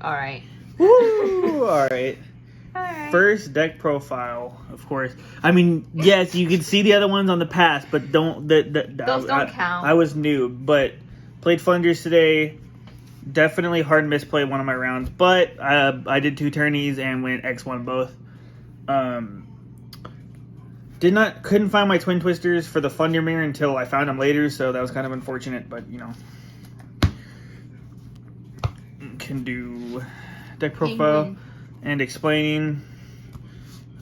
Alright. Woo! Alright. Alright. First deck profile, of course. I mean, yes, you can see the other ones on the past, but don't... Those don't count. I was new, but played Floowandereeze today. Definitely hard misplay one of my rounds, but I did 2 tourneys and went X1 both. Couldn't find my twin twisters for the Thunder Mirror until I found them later, so that was kind of unfortunate, but you know. Can do deck profile and explaining.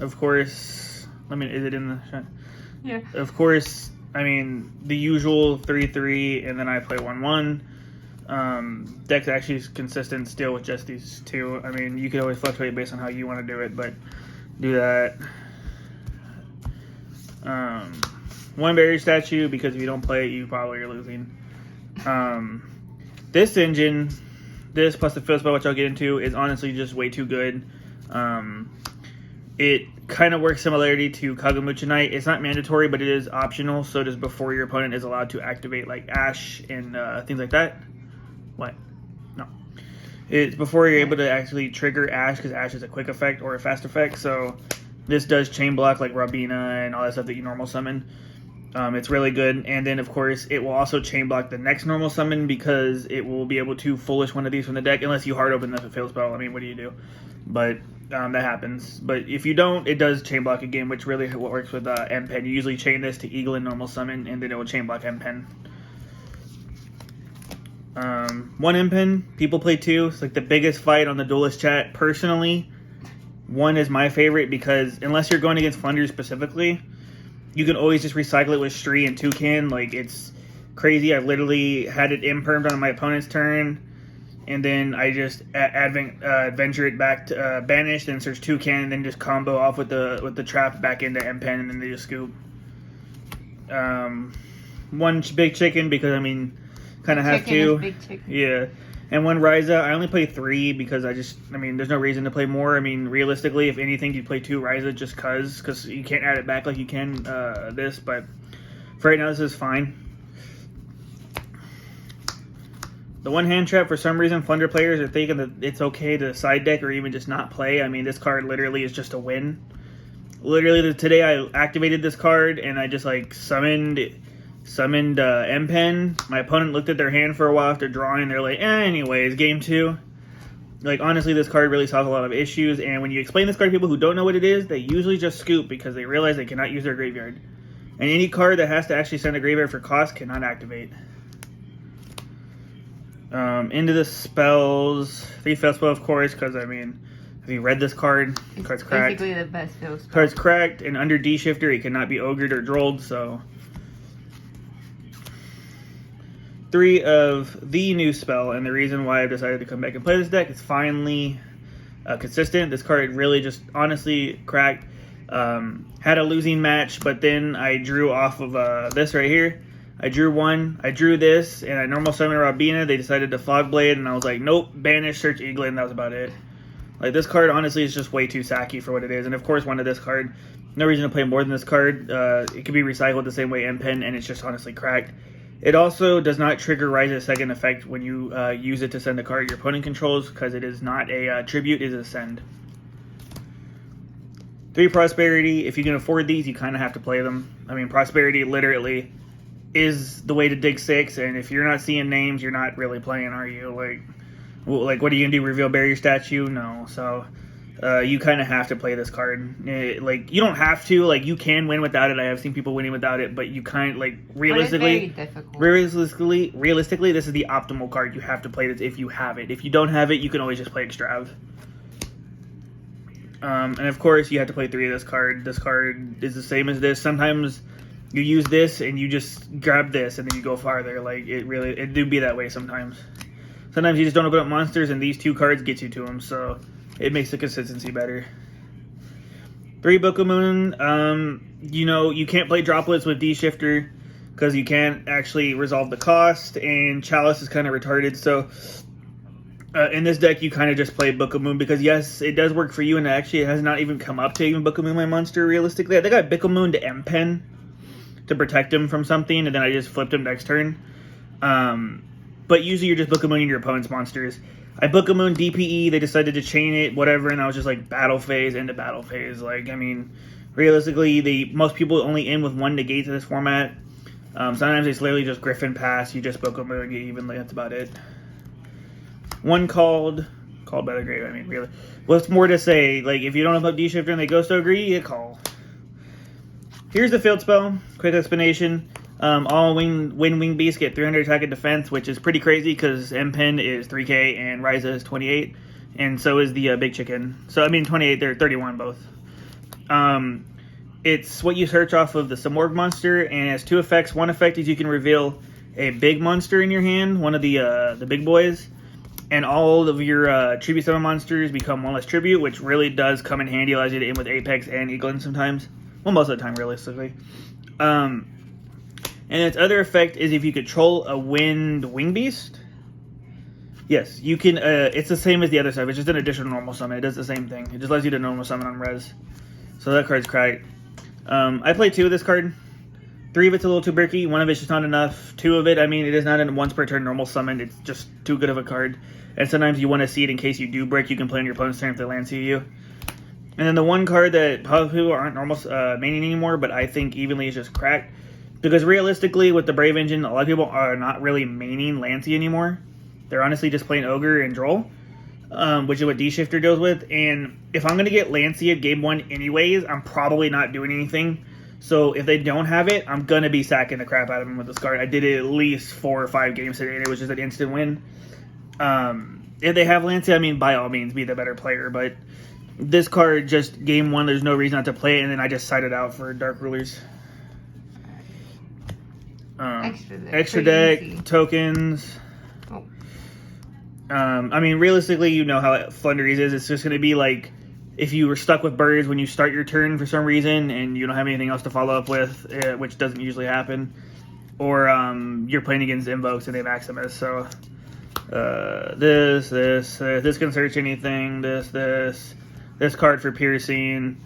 Of course, is it in the shot? Yeah. Of course, I mean, the usual 3-3, and then I play 1-1. Deck's actually consistent still with just these 2. I mean, you could always fluctuate based on how you want to do it, but do that. 1 barrier statue, because if you don't play it, you probably are losing. This engine, this plus the field spell, which I'll get into, is honestly just way too good. It kind of works similarity to Kagamucha Knight. It's not mandatory, but it is optional, so just before your opponent is allowed to activate like Ash and things like that. What? No. It's before you're able to actually trigger Ash, because Ash is a quick effect or a fast effect, so this does chain block like Rabina and all that stuff that you normal summon. It's really good, and then of course it will also chain block the next normal summon, because it will be able to foolish one of these from the deck unless you hard open the fail spell. I mean, what do you do? But that happens. But if you don't, it does chain block again, which really works with M-Pen. You usually chain this to Eagle and normal summon, and then it will chain block M-Pen. 1 M-Pen, people play 2. It's like the biggest fight on the Duelist chat. Personally, 1 is my favorite, because unless you're going against Floowandereeze specifically, you can always just recycle it with Stree and Toucan. Like, it's crazy. I've literally had it impermed on my opponent's turn, and then I just adventure it back to Banished, and search Toucan, and then just combo off with the trap back into M-Pen, and then they just scoop. 1 big chicken, because, I mean, kind of have to. Big chicken. Yeah. And 1 Ryza. I only play 3 because there's no reason to play more. I mean, realistically, if anything, you play 2 Ryza just because you can't add it back like you can this. But for right now, this is fine. The 1 hand trap, for some reason, Flunder players are thinking that it's okay to side deck or even just not play. I mean, this card literally is just a win. Literally, today I activated this card and I just like summoned M-Pen. My opponent looked at their hand for a while after drawing. They're like, anyways, game 2. Like, honestly, this card really solves a lot of issues. And when you explain this card to people who don't know what it is, they usually just scoop because they realize they cannot use their graveyard. And any card that has to actually send a graveyard for cost cannot activate. Into the spells. 3 fail spell, of course, because, I mean, have you read this card? It's card's cracked. basically the best fail spell. Card's cracked, and under D-Shifter, it cannot be ogred or drolled, so... 3 of the new spell, and the reason why I've decided to come back and play this deck is finally consistent. This card really just honestly cracked. Had a losing match, but then I drew off of this right here. I drew 1, I drew this, and I normal summoned Rabina. They decided to Fog Blade, and I was like, nope, banish, search Eagle, and that was about it. Like, this card honestly is just way too sacky for what it is, and of course wanted this card. No reason to play more than this card. It can be recycled the same way M-Pen, and it's just honestly cracked. It also does not trigger Rise's second effect when you use it to send a card your opponent controls, because it is not a tribute, it is a send. 3 Prosperity. If you can afford these, you kind of have to play them. I mean, Prosperity literally is the way to dig 6, and if you're not seeing names, you're not really playing, are you? Like what are you going to do, reveal Barrier Statue? No, so... you kind of have to play this card. Like, you don't have to. Like, you can win without it. I have seen people winning without it, but you kind of, like, realistically, but it's very difficult. Realistically, this is the optimal card. You have to play this if you have it. If you don't have it, you can always just play Extrav. And of course, you have to play 3 of this card. This card is the same as this. Sometimes you use this and you just grab this and then you go farther. Like, it do be that way sometimes. Sometimes you just don't open up monsters, and these 2 cards get you to them, so... it makes the consistency better. 3 Book of Moon. You know, you can't play droplets with D-Shifter because you can't actually resolve the cost, and Chalice is kind of retarded. So in this deck, you kind of just play Book of Moon because, yes, it does work for you, and actually it has not even come up to even Book of Moon my monster, realistically. I think I Book of Moon to M-Pen to protect him from something, and then I just flipped him next turn. But usually you're just Book of Mooning your opponent's monsters. I book a moon DPE. They decided to chain it, whatever, and I was just like battle phase into battle phase. Like, I mean, realistically, most people only in with one negate to this format. Sometimes it's literally just Griffin pass. You just book a moon, get evenly. That's about it. One called by the grave. I mean, really, what's more to say? Like, if you don't know about D Shifter and they Ghost Agree, you call. Here's the field spell. Quick explanation. All wing beasts get 300 attack and defense, which is pretty crazy because M-Pen is 3k and Ryza is 28, and so is the big chicken. So I mean 28, they're 31 both. It's what you search off of the Samorg monster, and it has two effects. One effect is you can reveal a big monster in your hand, one of the big boys, and all of your tribute summon monsters become one less tribute, which really does come in handy. Allows you to aim with Apex and Eaglin sometimes. Well, most of the time, realistically. And its other effect is if you control a wing beast. Yes, you can. It's the same as the other stuff. It's just an additional normal summon. It does the same thing. It just allows you to normal summon on res. So that card's cracked. I play 2 of this card. 3 of it's a little too bricky. 1 of it's just not enough. 2 of it, I mean, it is not a once per turn normal summon. It's just too good of a card. And sometimes you want to see it in case you do break. You can play on your opponent's turn if they land see you. And then the one card that probably people aren't normal maining anymore, but I think evenly is just cracked. Because realistically, with the Brave Engine, a lot of people are not really maining Lancey anymore. They're honestly just playing Ogre and Droll, which is what D-Shifter deals with. And if I'm going to get Lancey at game 1 anyways, I'm probably not doing anything. So if they don't have it, I'm going to be sacking the crap out of them with this card. I did it at least 4 or 5 games today, and it was just an instant win. If they have Lancey, I mean, by all means, be the better player. But this card, just game 1, there's no reason not to play it, and then I just side it out for Dark Rulers. Extra deck tokens. Oh. I mean, realistically, you know how Floowandereeze is. It's just going to be like if you were stuck with birds when you start your turn for some reason and you don't have anything else to follow up with, which doesn't usually happen. Or you're playing against invokes and they Maximus. So this can search anything. This card for piercing.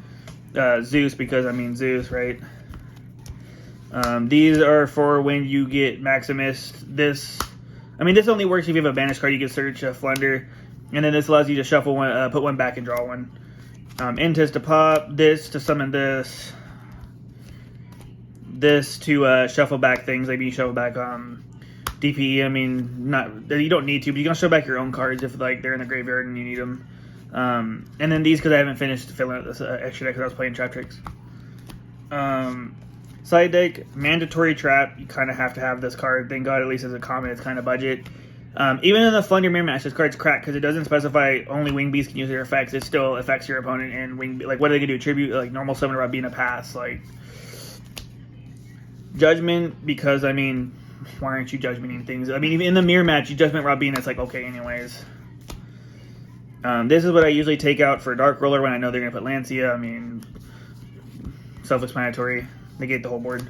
Zeus, because I mean Zeus, right? These are for when you get Maximus. This only works if you have a banished card. You can search Flunder, and then this allows you to shuffle one, put one back and draw one. Intis to pop, this to summon this to shuffle back things. Like you shuffle back DPE. I mean, you don't need to, but you can shuffle back your own cards if like they're in the graveyard and you need them. And then these because I haven't finished filling out this extra deck because I was playing Trap Tricks. Side deck, mandatory trap. You kind of have to have this card. Thank God, at least as a common, it's kind of budget. Even in the Flunder mirror match, this card's cracked because it doesn't specify only wing beasts can use their effects. It still affects your opponent and wing. Like, what are they gonna do? Tribute like normal summon Rabina pass. Like judgment, because I mean, why aren't you judgmenting things? I mean, even in the mirror match, you judgment Rabina. It's like okay, anyways. This is what I usually take out for Dark Roller when I know they're gonna put Lancia. I mean, self-explanatory. Negate the whole board.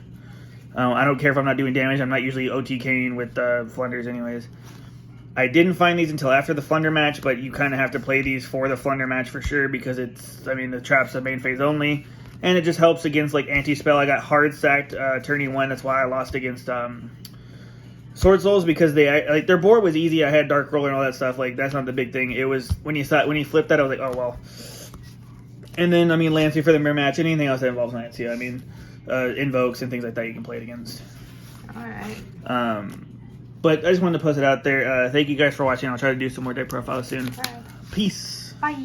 I don't care if I'm not doing damage. I'm not usually OTKing with Flunders anyways. I didn't find these until after the Flunder match, but you kind of have to play these for the Flunder match for sure because it's, I mean, the trap's a main phase only. And it just helps against like anti-spell. I got hard stacked turning 1. That's why I lost against Sword Souls because they like their board was easy. I had Dark Roller and all that stuff. Like that's not the big thing. It was when you flipped that, I was like, oh well. And then I mean Lancia for the mirror match. Anything else that involves Lancia, I mean. Invokes and things like that you can play it against. Alright. But I just wanted to post it out there. Thank you guys for watching. I'll try to do some more deck profiles soon. Bye. Peace. Bye.